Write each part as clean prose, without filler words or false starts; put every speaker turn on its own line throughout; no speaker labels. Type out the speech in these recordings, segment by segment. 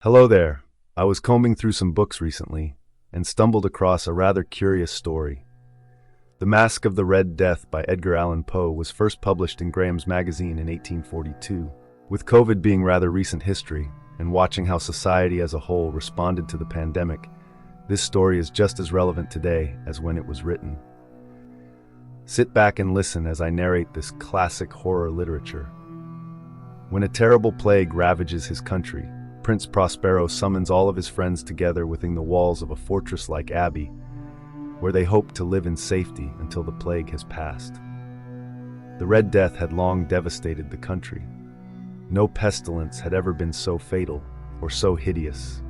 Hello there. I was combing through some books recently and stumbled across a rather curious story. The Masque of the Red Death by Edgar Allan Poe was first published in Graham's magazine in 1842. With COVID being rather recent history and watching how society as a whole responded to the pandemic, this story is just as relevant today as when it was written. Sit back and listen as I narrate this classic horror literature. When a terrible plague ravages his country, Prince Prospero summons all of his friends together within the walls of a fortress-like abbey, where they hope to live in safety until the plague has passed. The Red Death had long devastated the country. No pestilence had ever been so fatal or so hideous.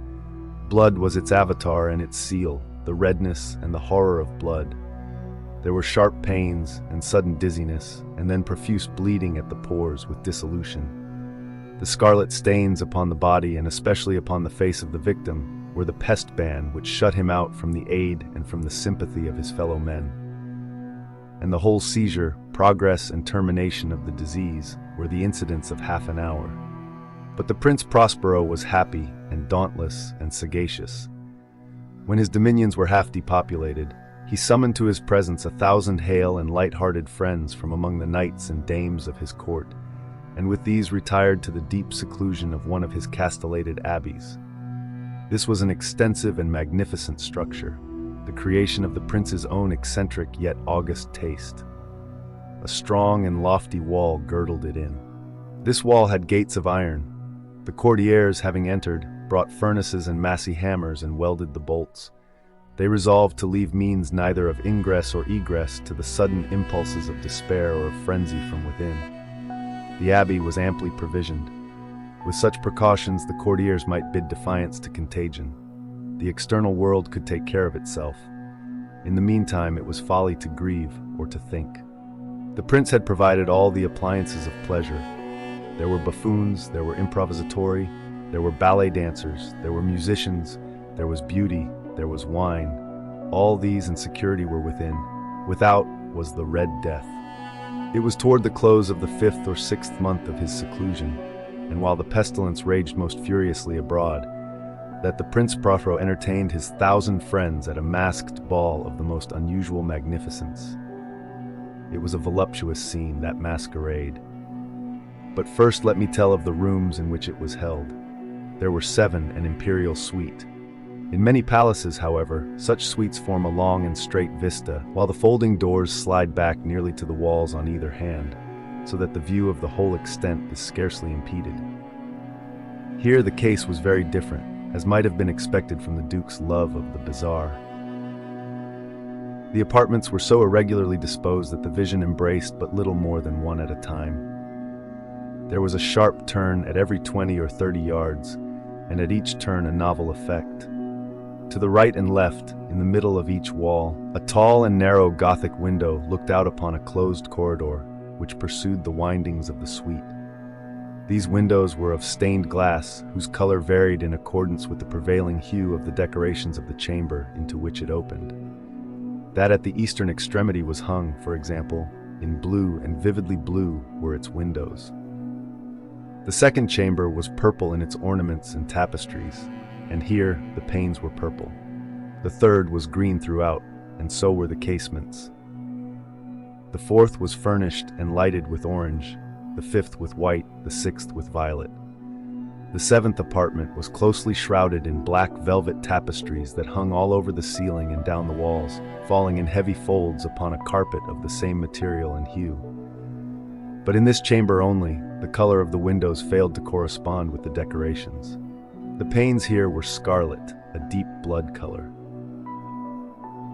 Blood was its avatar and its seal, the redness and the horror of blood. There were sharp pains and sudden dizziness, and then profuse bleeding at the pores with dissolution. The scarlet stains upon the body and especially upon the face of the victim were the pest ban which shut him out from the aid and from the sympathy of his fellow men. And the whole seizure, progress, and termination of the disease were the incidents of half an hour. But the Prince Prospero was happy and dauntless and sagacious. When his dominions were half depopulated, he summoned to his presence 1,000 hale and light-hearted friends from among the knights and dames of his court, and with these retired to the deep seclusion of one of his castellated abbeys. This was an extensive and magnificent structure, the creation of the prince's own eccentric yet august taste. A strong and lofty wall girdled it in. This wall had gates of iron. The courtiers, having entered, brought furnaces and massy hammers and welded the bolts. They resolved to leave means neither of ingress or egress to the sudden impulses of despair or of frenzy from within. The abbey was amply provisioned. With such precautions, the courtiers might bid defiance to contagion. The external world could take care of itself. In the meantime, it was folly to grieve or to think. The prince had provided all the appliances of pleasure. There were buffoons, there were improvisatori, there were ballet dancers, there were musicians, there was beauty, there was wine. All these and security were within. Without was the Red Death. It was toward the close of the 5th or 6th month of his seclusion, and while the pestilence raged most furiously abroad, that the Prince Prospero entertained his 1,000 friends at a masked ball of the most unusual magnificence. It was a voluptuous scene, that masquerade. But first let me tell of the rooms in which it was held. There were 7 an imperial suite. In many palaces, however, such suites form a long and straight vista, while the folding doors slide back nearly to the walls on either hand, so that the view of the whole extent is scarcely impeded. Here the case was very different, as might have been expected from the Duke's love of the bizarre. The apartments were so irregularly disposed that the vision embraced but little more than one at a time. There was a sharp turn at every 20 or 30 yards, and at each turn a novel effect. To the right and left, in the middle of each wall, a tall and narrow Gothic window looked out upon a closed corridor, which pursued the windings of the suite. These windows were of stained glass, whose color varied in accordance with the prevailing hue of the decorations of the chamber into which it opened. That at the eastern extremity was hung, for example, in blue, and vividly blue were its windows. The second chamber was purple in its ornaments and tapestries, and here the panes were purple. The third was green throughout, and so were the casements. The fourth was furnished and lighted with orange, the fifth with white, the sixth with violet. The 7th apartment was closely shrouded in black velvet tapestries that hung all over the ceiling and down the walls, falling in heavy folds upon a carpet of the same material and hue. But in this chamber only, the color of the windows failed to correspond with the decorations. The panes here were scarlet, a deep blood color.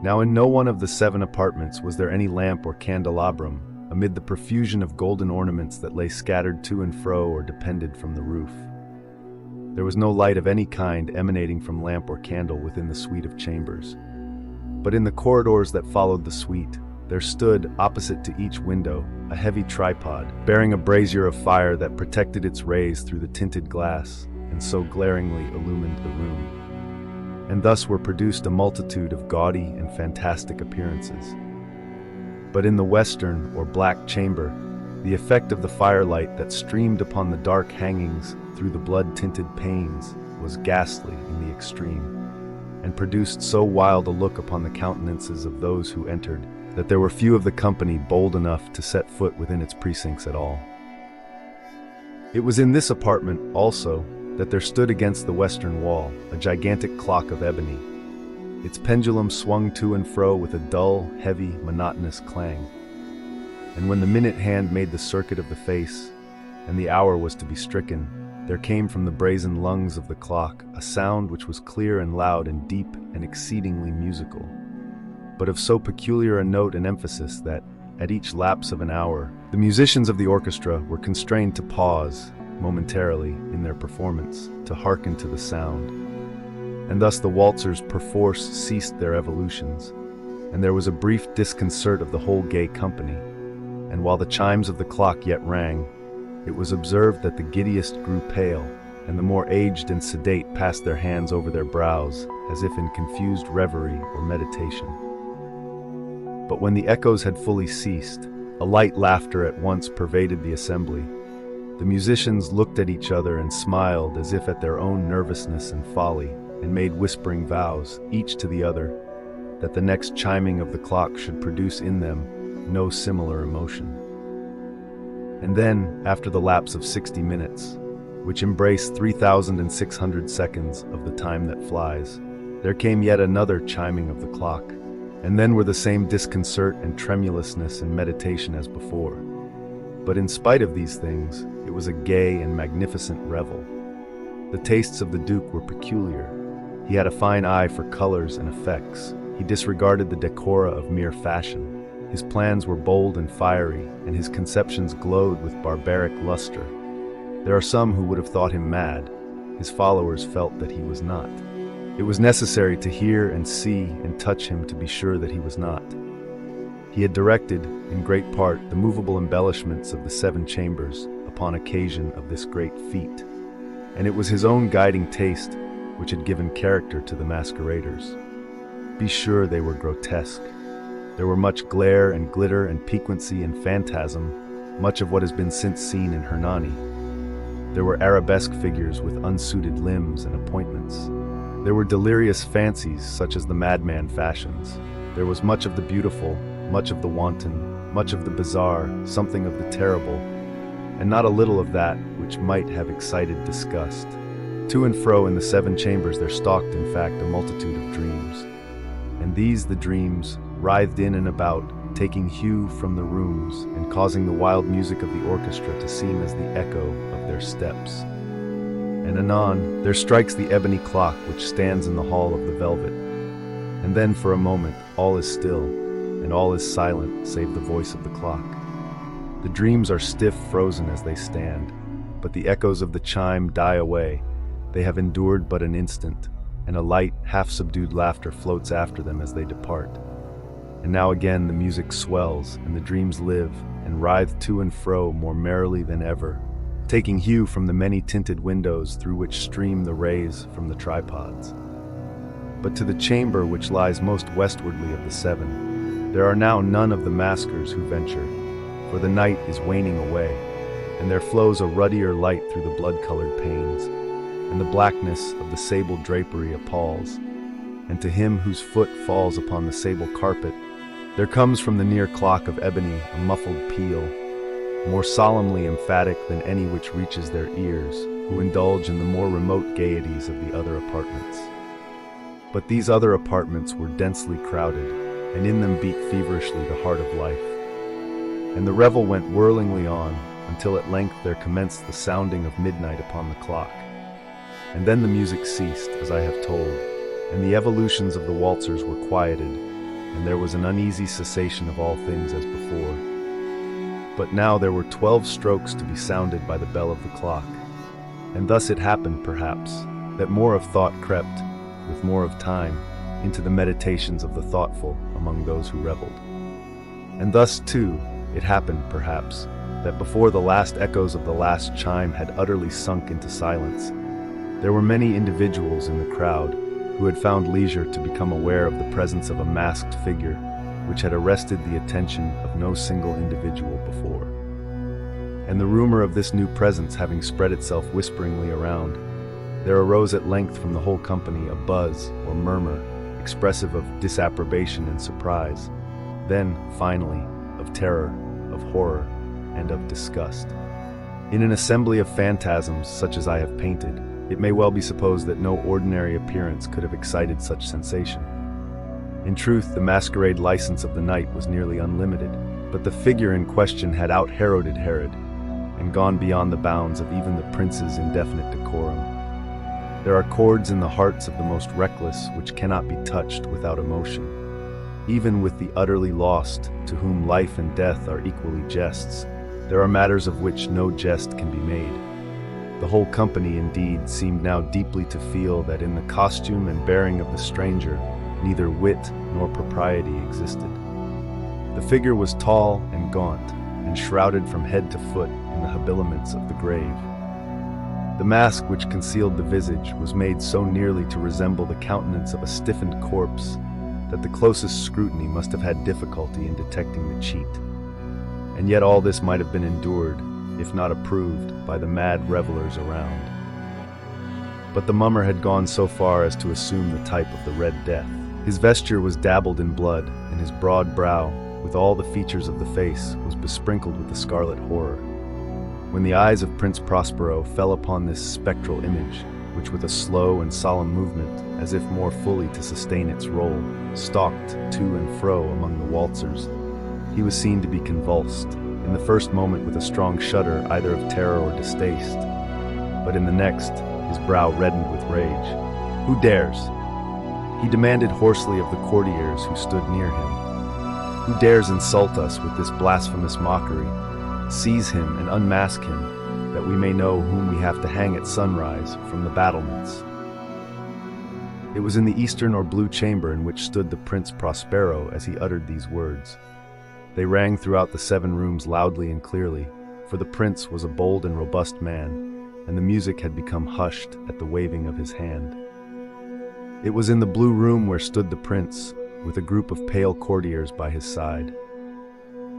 Now in no one of the 7 apartments was there any lamp or candelabrum, amid the profusion of golden ornaments that lay scattered to and fro or depended from the roof. There was no light of any kind emanating from lamp or candle within the suite of chambers. But in the corridors that followed the suite, there stood, opposite to each window, a heavy tripod, bearing a brazier of fire that protected its rays through the tinted glass, and so glaringly illumined the room. And thus were produced a multitude of gaudy and fantastic appearances. But in the western, or black chamber, the effect of the firelight that streamed upon the dark hangings through the blood-tinted panes was ghastly in the extreme, and produced so wild a look upon the countenances of those who entered that there were few of the company bold enough to set foot within its precincts at all. It was in this apartment, also, that there stood against the western wall a gigantic clock of ebony. Its pendulum swung to and fro with a dull, heavy, monotonous clang. And when the minute hand made the circuit of the face, and the hour was to be stricken, there came from the brazen lungs of the clock a sound which was clear and loud and deep and exceedingly musical, but of so peculiar a note and emphasis that, at each lapse of an hour, the musicians of the orchestra were constrained to pause momentarily in their performance to hearken to the sound. And thus the waltzers perforce ceased their evolutions, and there was a brief disconcert of the whole gay company. And while the chimes of the clock yet rang, it was observed that the giddiest grew pale, and the more aged and sedate passed their hands over their brows, as if in confused reverie or meditation. But when the echoes had fully ceased, a light laughter at once pervaded the assembly. The musicians looked at each other and smiled as if at their own nervousness and folly, and made whispering vows, each to the other, that the next chiming of the clock should produce in them no similar emotion. And then, after the lapse of 60 minutes, which embraced 3,600 seconds of the time that flies, there came yet another chiming of the clock, and then were the same disconcert and tremulousness and meditation as before. But in spite of these things, it was a gay and magnificent revel. The tastes of the Duke were peculiar. He had a fine eye for colors and effects. He disregarded the decora of mere fashion. His plans were bold and fiery, and his conceptions glowed with barbaric luster. There are some who would have thought him mad. His followers felt that he was not. It was necessary to hear and see and touch him to be sure that he was not. He had directed, in great part, the movable embellishments of the 7 chambers upon occasion of this great feat, and it was his own guiding taste which had given character to the masqueraders. Be sure they were grotesque. There were much glare and glitter and piquancy and phantasm, much of what has been since seen in Hernani. There were arabesque figures with unsuited limbs and appointments. There were delirious fancies such as the madman fashions. There was much of the beautiful, much of the wanton, much of the bizarre, something of the terrible, and not a little of that which might have excited disgust. To and fro in the 7 chambers there stalked, in fact, a multitude of dreams. And these, the dreams, writhed in and about, taking hue from the rooms, and causing the wild music of the orchestra to seem as the echo of their steps. And anon, there strikes the ebony clock which stands in the hall of the velvet. And then for a moment, all is still, and all is silent save the voice of the clock. The dreams are stiff frozen as they stand, but the echoes of the chime die away. They have endured but an instant, and a light, half-subdued laughter floats after them as they depart. And now again the music swells, and the dreams live, and writhe to and fro more merrily than ever, taking hue from the many-tinted windows through which stream the rays from the tripods. But to the chamber which lies most westwardly of the 7, there are now none of the maskers who venture, for the night is waning away, and there flows a ruddier light through the blood-colored panes, and the blackness of the sable drapery appalls, and to him whose foot falls upon the sable carpet, there comes from the near clock of ebony a muffled peal, more solemnly emphatic than any which reaches their ears, who indulge in the more remote gaieties of the other apartments. But these other apartments were densely crowded, and in them beat feverishly the heart of life. And the revel went whirlingly on, until at length there commenced the sounding of midnight upon the clock. And then the music ceased, as I have told, and the evolutions of the waltzers were quieted, and there was an uneasy cessation of all things as before. But now there were 12 strokes to be sounded by the bell of the clock, and thus it happened, perhaps, that more of thought crept, with more of time, into the meditations of the thoughtful among those who reveled. And thus, too, it happened, perhaps, that before the last echoes of the last chime had utterly sunk into silence, there were many individuals in the crowd who had found leisure to become aware of the presence of a masked figure which had arrested the attention of no single individual before. And the rumor of this new presence having spread itself whisperingly around, there arose at length from the whole company a buzz or murmur, expressive of disapprobation and surprise, then, finally, of terror, of horror, and of disgust. In an assembly of phantasms such as I have painted, it may well be supposed that no ordinary appearance could have excited such sensation. In truth, the masquerade license of the night was nearly unlimited, but the figure in question had out-Heroded Herod, and gone beyond the bounds of even the prince's indefinite decorum. There are chords in the hearts of the most reckless which cannot be touched without emotion. Even with the utterly lost, to whom life and death are equally jests, there are matters of which no jest can be made. The whole company, indeed, seemed now deeply to feel that in the costume and bearing of the stranger, neither wit nor propriety existed. The figure was tall and gaunt, and shrouded from head to foot in the habiliments of the grave. The mask which concealed the visage was made so nearly to resemble the countenance of a stiffened corpse that the closest scrutiny must have had difficulty in detecting the cheat. And yet all this might have been endured, if not approved, by the mad revelers around. But the mummer had gone so far as to assume the type of the Red Death. His vesture was dabbled in blood, and his broad brow, with all the features of the face, was besprinkled with the scarlet horror. When the eyes of Prince Prospero fell upon this spectral image, which with a slow and solemn movement, as if more fully to sustain its role, stalked to and fro among the waltzers, he was seen to be convulsed, in the first moment with a strong shudder either of terror or distaste, but in the next, his brow reddened with rage. "Who dares?" he demanded hoarsely of the courtiers who stood near him. "Who dares insult us with this blasphemous mockery? Seize him and unmask him, that we may know whom we have to hang at sunrise from the battlements." It was in the eastern or blue chamber in which stood the Prince Prospero as he uttered these words. They rang throughout the 7 rooms loudly and clearly, for the prince was a bold and robust man, and the music had become hushed at the waving of his hand. It was in the blue room where stood the prince, with a group of pale courtiers by his side.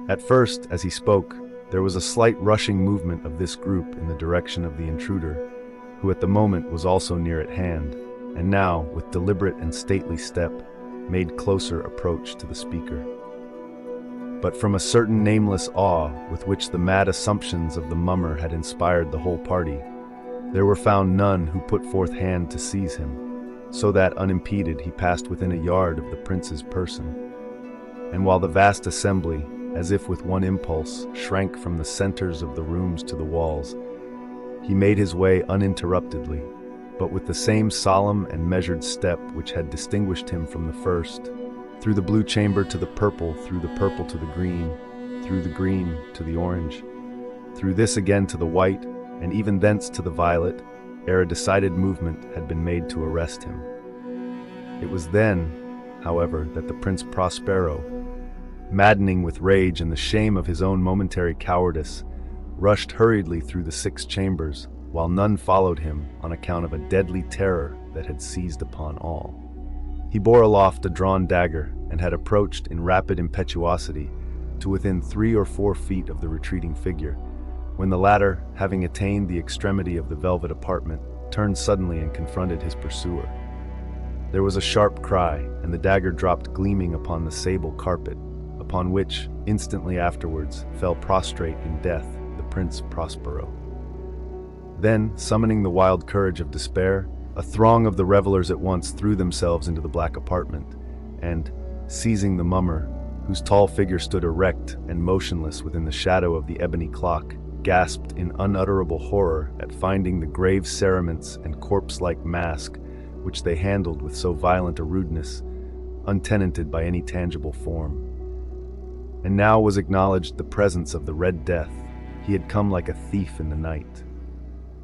At first, as he spoke, there was a slight rushing movement of this group in the direction of the intruder, who at the moment was also near at hand, and now, with deliberate and stately step, made closer approach to the speaker. But from a certain nameless awe with which the mad assumptions of the mummer had inspired the whole party, there were found none who put forth hand to seize him, so that, unimpeded, he passed within a yard of the prince's person. And while the vast assembly, as if with one impulse, shrank from the centers of the rooms to the walls, he made his way uninterruptedly, but with the same solemn and measured step which had distinguished him from the first, through the blue chamber to the purple, through the purple to the green, through the green to the orange, through this again to the white, and even thence to the violet, ere a decided movement had been made to arrest him. It was then, however, that the Prince Prospero, maddening with rage and the shame of his own momentary cowardice, rushed hurriedly through the 6 chambers, while none followed him on account of a deadly terror that had seized upon all. He bore aloft a drawn dagger, and had approached in rapid impetuosity to within 3 or 4 feet of the retreating figure, when the latter, having attained the extremity of the velvet apartment, turned suddenly and confronted his pursuer. There was a sharp cry, and the dagger dropped gleaming upon the sable carpet, upon which, instantly afterwards, fell prostrate in death the Prince Prospero. Then, summoning the wild courage of despair, a throng of the revelers at once threw themselves into the black apartment, and, seizing the mummer, whose tall figure stood erect and motionless within the shadow of the ebony clock, gasped in unutterable horror at finding the grave cerements and corpse-like mask which they handled with so violent a rudeness, untenanted by any tangible form. And now was acknowledged the presence of the Red Death. He had come like a thief in the night.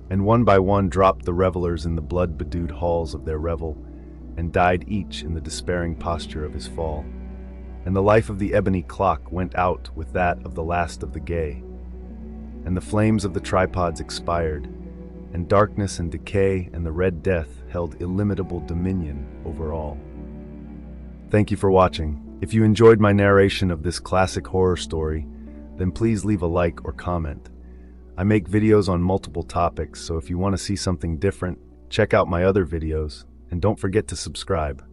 And one by one dropped the revelers in the blood-bedewed halls of their revel, and died each in the despairing posture of his fall. And the life of the ebony clock went out with that of the last of the gay, and the flames of the tripods expired, and darkness and decay and the Red Death held illimitable dominion over all. Thank you for watching. If you enjoyed my narration of this classic horror story, then please leave a like or comment. I make videos on multiple topics, so if you want to see something different, Check out my other videos, and don't forget to subscribe.